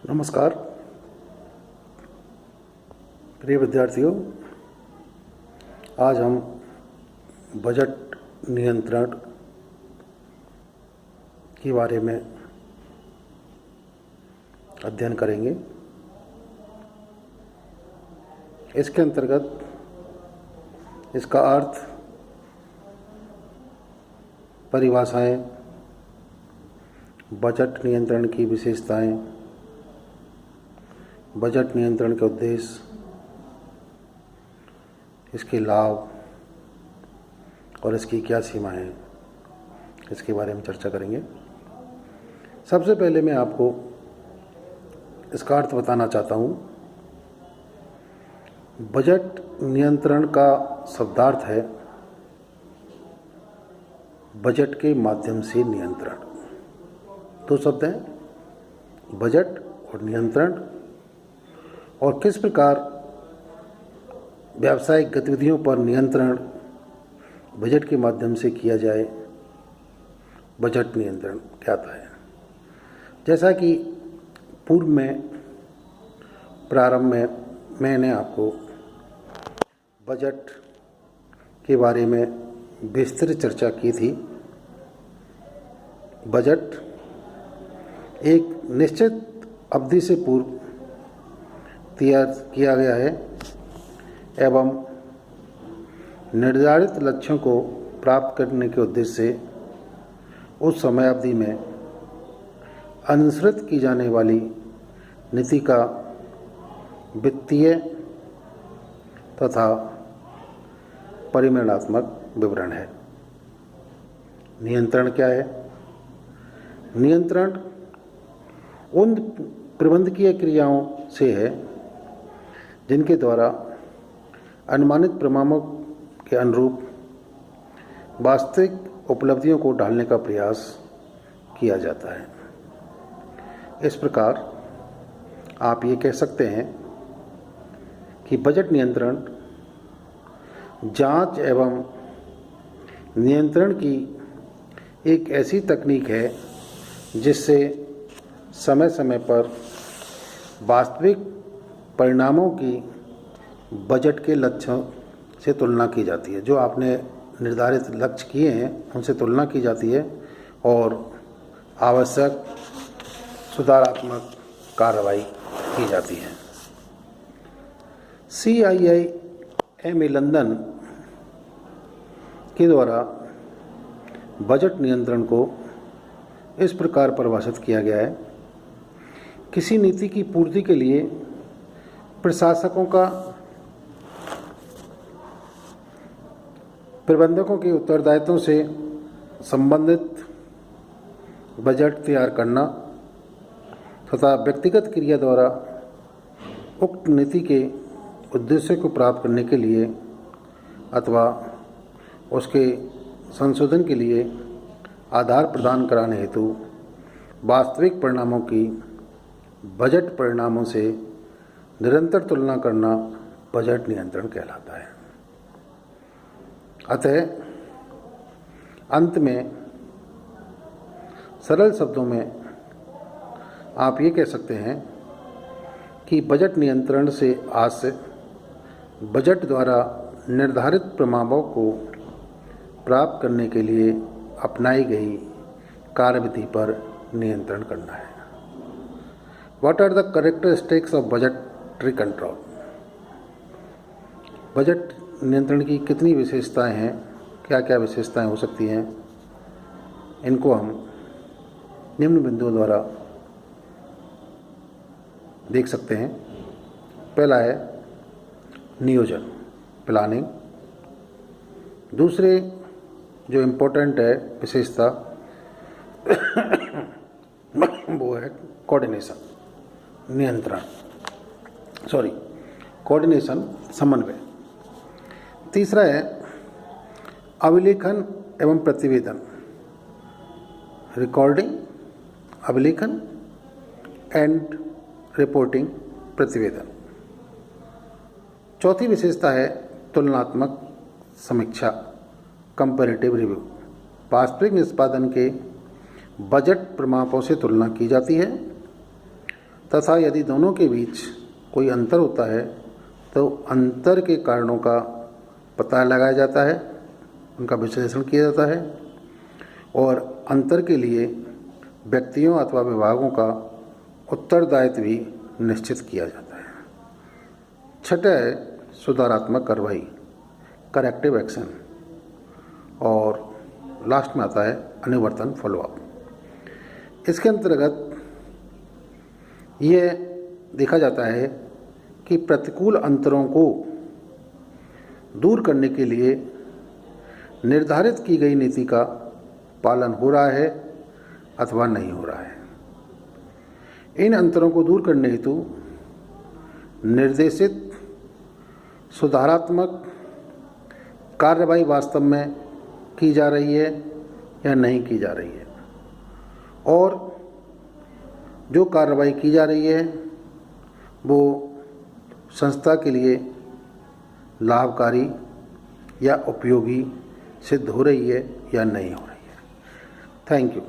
नमस्कार प्रिय विद्यार्थियों, आज हम बजट नियंत्रण के बारे में अध्ययन करेंगे। इसके अंतर्गत इसका अर्थ, परिभाषाएं, बजट नियंत्रण की विशेषताएं, बजट नियंत्रण के उद्देश्य, इसके लाभ और इसकी क्या सीमाएं हैं, इसके बारे में चर्चा करेंगे। सबसे पहले मैं आपको इसका अर्थ बताना चाहता हूँ। बजट नियंत्रण का शब्दार्थ है बजट के माध्यम से नियंत्रण। दो शब्द हैं, बजट और नियंत्रण, और किस प्रकार व्यावसायिक गतिविधियों पर नियंत्रण बजट के माध्यम से किया जाए, बजट नियंत्रण कहता है। जैसा कि पूर्व में प्रारंभ में मैंने आपको बजट के बारे में विस्तृत चर्चा की थी। बजट एक निश्चित अवधि से पूर्व तैयार किया गया है एवं निर्धारित लक्ष्यों को प्राप्त करने के उद्देश्य से उस समयावधि में अनुसृत की जाने वाली नीति का वित्तीय तथा परिमाणात्मक विवरण है। नियंत्रण क्या है? नियंत्रण उन प्रबंधकीय क्रियाओं से है जिनके द्वारा अनुमानित परिणामों के अनुरूप वास्तविक उपलब्धियों को ढालने का प्रयास किया जाता है। इस प्रकार आप ये कह सकते हैं कि बजट नियंत्रण जांच एवं नियंत्रण की एक ऐसी तकनीक है जिससे समय समय पर वास्तविक परिणामों की बजट के लक्ष्यों से तुलना की जाती है। जो आपने निर्धारित लक्ष्य किए हैं उनसे तुलना की जाती है और आवश्यक सुधारात्मक कार्रवाई की जाती है। CIIMA लंदन के द्वारा बजट नियंत्रण को इस प्रकार परिभाषित किया गया है: किसी नीति की पूर्ति के लिए प्रशासकों का प्रबंधकों के उत्तरदायित्वों से संबंधित बजट तैयार करना तथा व्यक्तिगत क्रिया द्वारा उक्त नीति के उद्देश्य को प्राप्त करने के लिए अथवा उसके संशोधन के लिए आधार प्रदान कराने हेतु वास्तविक परिणामों की बजट परिणामों से निरंतर तुलना करना बजट नियंत्रण कहलाता है। अतः अंत में सरल शब्दों में आप ये कह सकते हैं कि बजट नियंत्रण से आशय बजट द्वारा निर्धारित परिणामों को प्राप्त करने के लिए अपनाई गई कार्यविधि पर नियंत्रण करना है। What are the characteristics of budgetary control? Budget नियंत्रण की कितनी विशेषताएं हैं, क्या क्या विशेषताएं हो सकती हैं, इनको हम निम्न बिंदुओं द्वारा देख सकते हैं। पहला है नियोजन, प्लानिंग। दूसरे जो इम्पोर्टेंट है विशेषता वो है कोऑर्डिनेशन, कोऑर्डिनेशन, समन्वय। तीसरा है अभिलेखन एवं प्रतिवेदन, रिकॉर्डिंग, अभिलेखन एंड रिपोर्टिंग, प्रतिवेदन। चौथी विशेषता है तुलनात्मक समीक्षा, कंपैरेटिव रिव्यू। वास्तविक निष्पादन के बजट प्रमापों से तुलना की जाती है। तथा यदि दोनों के बीच कोई अंतर होता है तो अंतर के कारणों का पता लगाया जाता है, उनका विश्लेषण किया जाता है और अंतर के लिए व्यक्तियों अथवा विभागों का उत्तरदायित्व भी निश्चित किया जाता है। छठा है सुधारात्मक कार्रवाई, करेक्टिव एक्शन, और लास्ट में आता है अनुवर्तन, फॉलोअप। इसके अंतर्गत ये देखा जाता है कि प्रतिकूल अंतरों को दूर करने के लिए निर्धारित की गई नीति का पालन हो रहा है अथवा नहीं हो रहा है। इन अंतरों को दूर करने हेतु निर्देशित सुधारात्मक कार्रवाई वास्तव में की जा रही है या नहीं की जा रही है, और जो कार्रवाई की जा रही है वो संस्था के लिए लाभकारी या उपयोगी सिद्ध हो रही है या नहीं हो रही है। Thank you.